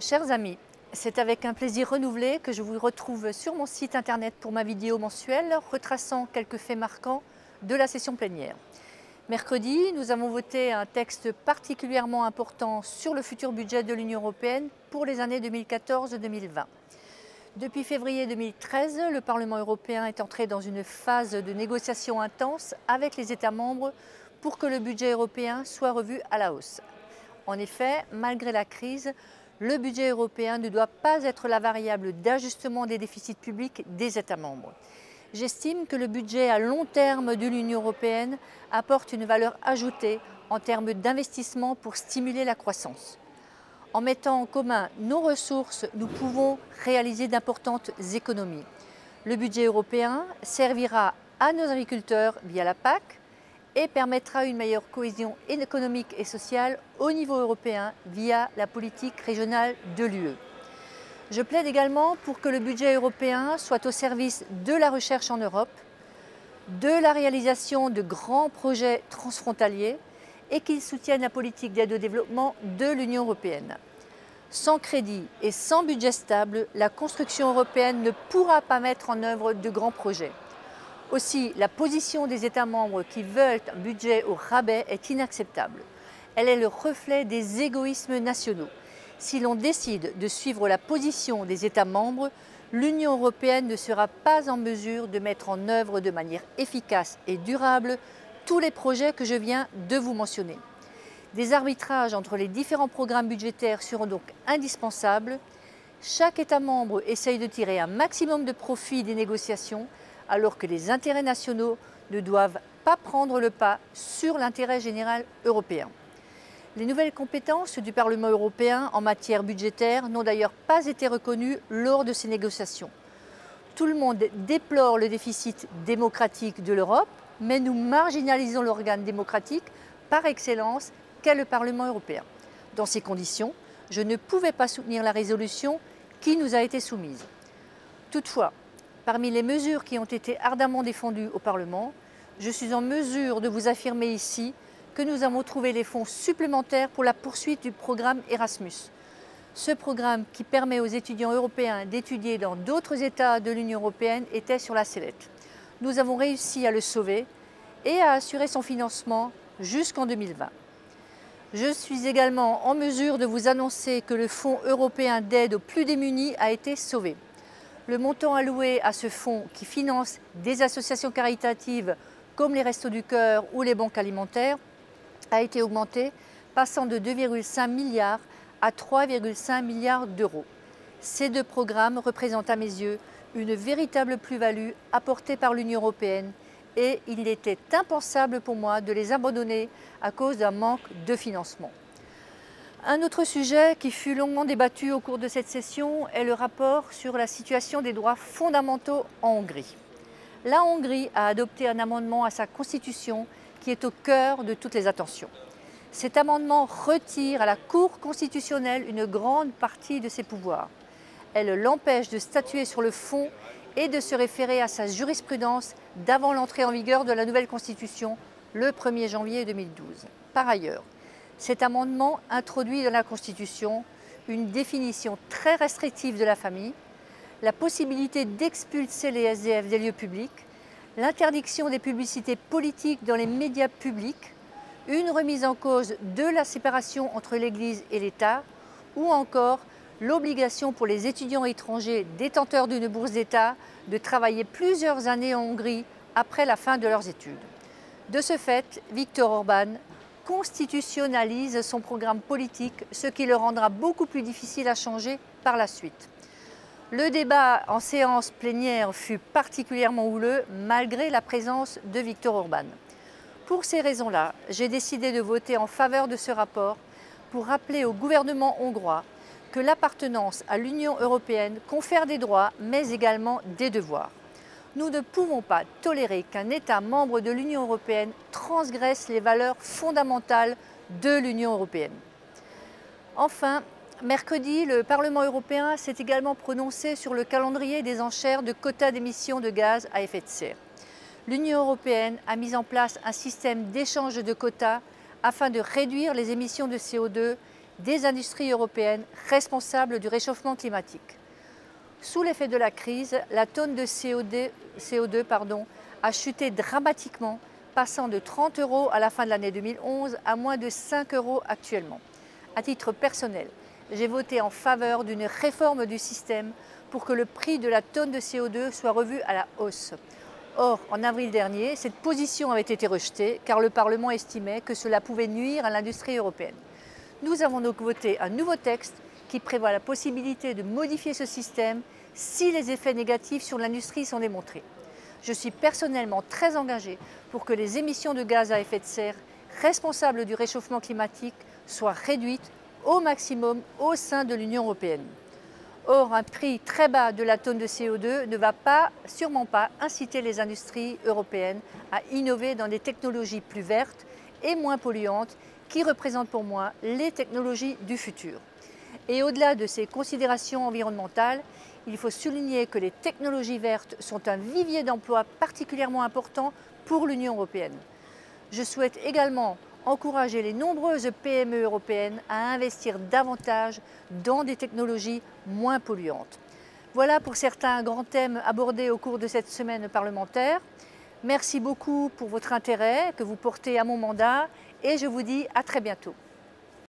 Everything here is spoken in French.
Chers amis, c'est avec un plaisir renouvelé que je vous retrouve sur mon site internet pour ma vidéo mensuelle retraçant quelques faits marquants de la session plénière. Mercredi, nous avons voté un texte particulièrement important sur le futur budget de l'Union européenne pour les années 2014-2020. Depuis février 2013, le Parlement européen est entré dans une phase de négociation intense avec les États membres pour que le budget européen soit revu à la hausse. En effet, malgré la crise, le budget européen ne doit pas être la variable d'ajustement des déficits publics des États membres. J'estime que le budget à long terme de l'Union européenne apporte une valeur ajoutée en termes d'investissement pour stimuler la croissance. En mettant en commun nos ressources, nous pouvons réaliser d'importantes économies. Le budget européen servira à nos agriculteurs via la PAC et permettra une meilleure cohésion économique et sociale au niveau européen via la politique régionale de l'UE. Je plaide également pour que le budget européen soit au service de la recherche en Europe, de la réalisation de grands projets transfrontaliers et qu'il soutienne la politique d'aide au développement de l'Union européenne. Sans crédit et sans budget stable, la construction européenne ne pourra pas mettre en œuvre de grands projets. Aussi, la position des États membres qui veulent un budget au rabais est inacceptable. Elle est le reflet des égoïsmes nationaux. Si l'on décide de suivre la position des États membres, l'Union européenne ne sera pas en mesure de mettre en œuvre de manière efficace et durable tous les projets que je viens de vous mentionner. Des arbitrages entre les différents programmes budgétaires seront donc indispensables. Chaque État membre essaye de tirer un maximum de profit des négociations, alors que les intérêts nationaux ne doivent pas prendre le pas sur l'intérêt général européen. Les nouvelles compétences du Parlement européen en matière budgétaire n'ont d'ailleurs pas été reconnues lors de ces négociations. Tout le monde déplore le déficit démocratique de l'Europe, mais nous marginalisons l'organe démocratique par excellence qu'est le Parlement européen. Dans ces conditions, je ne pouvais pas soutenir la résolution qui nous a été soumise. Toutefois, parmi les mesures qui ont été ardemment défendues au Parlement, je suis en mesure de vous affirmer ici que nous avons trouvé les fonds supplémentaires pour la poursuite du programme Erasmus. Ce programme qui permet aux étudiants européens d'étudier dans d'autres États de l'Union européenne était sur la sellette. Nous avons réussi à le sauver et à assurer son financement jusqu'en 2020. Je suis également en mesure de vous annoncer que le Fonds européen d'aide aux plus démunis a été sauvé. Le montant alloué à ce fonds qui finance des associations caritatives comme les Restos du Cœur ou les banques alimentaires a été augmenté, passant de 2,5 milliards à 3,5 milliards d'euros. Ces deux programmes représentent à mes yeux une véritable plus-value apportée par l'Union européenne et il était impensable pour moi de les abandonner à cause d'un manque de financement. Un autre sujet qui fut longuement débattu au cours de cette session est le rapport sur la situation des droits fondamentaux en Hongrie. La Hongrie a adopté un amendement à sa constitution qui est au cœur de toutes les attentions. Cet amendement retire à la Cour constitutionnelle une grande partie de ses pouvoirs. Elle l'empêche de statuer sur le fond et de se référer à sa jurisprudence d'avant l'entrée en vigueur de la nouvelle Constitution le 1er janvier 2012. Par ailleurs, cet amendement introduit dans la Constitution une définition très restrictive de la famille, la possibilité d'expulser les SDF des lieux publics, l'interdiction des publicités politiques dans les médias publics, une remise en cause de la séparation entre l'Église et l'État ou encore l'obligation pour les étudiants étrangers détenteurs d'une bourse d'État de travailler plusieurs années en Hongrie après la fin de leurs études. De ce fait, Viktor Orban constitutionnalise son programme politique, ce qui le rendra beaucoup plus difficile à changer par la suite. Le débat en séance plénière fut particulièrement houleux malgré la présence de Viktor Orban. Pour ces raisons-là, j'ai décidé de voter en faveur de ce rapport pour rappeler au gouvernement hongrois que l'appartenance à l'Union européenne confère des droits mais également des devoirs. Nous ne pouvons pas tolérer qu'un État membre de l'Union européenne transgresse les valeurs fondamentales de l'Union européenne. Enfin, mercredi, le Parlement européen s'est également prononcé sur le calendrier des enchères de quotas d'émissions de gaz à effet de serre. L'Union européenne a mis en place un système d'échange de quotas afin de réduire les émissions de CO2 des industries européennes responsables du réchauffement climatique. Sous l'effet de la crise, la tonne de CO2 a chuté dramatiquement, passant de 30 € à la fin de l'année 2011 à moins de 5 € actuellement. À titre personnel, j'ai voté en faveur d'une réforme du système pour que le prix de la tonne de CO2 soit revu à la hausse. Or, en avril dernier, cette position avait été rejetée car le Parlement estimait que cela pouvait nuire à l'industrie européenne. Nous avons donc voté un nouveau texte qui prévoit la possibilité de modifier ce système si les effets négatifs sur l'industrie sont démontrés. Je suis personnellement très engagée pour que les émissions de gaz à effet de serre responsables du réchauffement climatique soient réduites au maximum au sein de l'Union européenne. Or, un prix très bas de la tonne de CO2 ne va sûrement pas inciter les industries européennes à innover dans des technologies plus vertes et moins polluantes qui représentent pour moi les technologies du futur. Et au-delà de ces considérations environnementales, il faut souligner que les technologies vertes sont un vivier d'emploi particulièrement important pour l'Union européenne. Je souhaite également encourager les nombreuses PME européennes à investir davantage dans des technologies moins polluantes. Voilà pour certains grands thèmes abordés au cours de cette semaine parlementaire. Merci beaucoup pour votre intérêt que vous portez à mon mandat et je vous dis à très bientôt.